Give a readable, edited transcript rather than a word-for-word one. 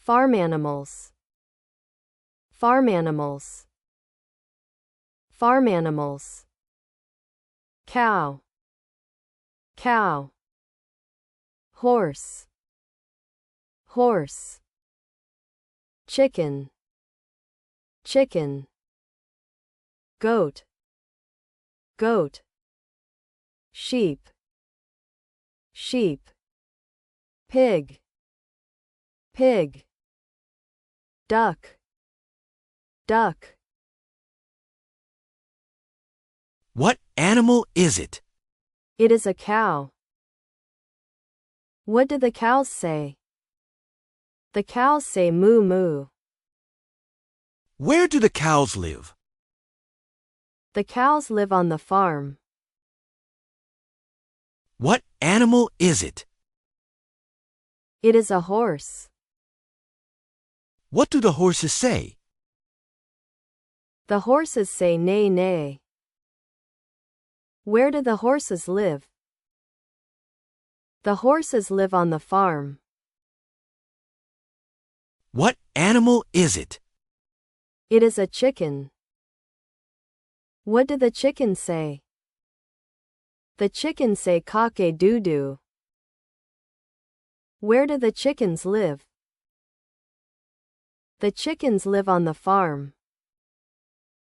Farm animals. Farm animals. Farm animals. Cow. Cow. Horse. Horse. Chicken. Chicken. Goat. Goat. Sheep. Sheep. Pig. Pig. Duck. Duck. What animal is it? It is a cow. What do the cows say? The cows say moo moo. Where do the cows live? The cows live on the farm. What animal is it? It is a horse. What do the horses say? The horses say neigh neigh. Where do the horses live? The horses live on the farm. What animal is it? It is a chicken. What do the chickens say? The chickens say cock-a-doodle. Where do the chickens live? The chickens live on the farm.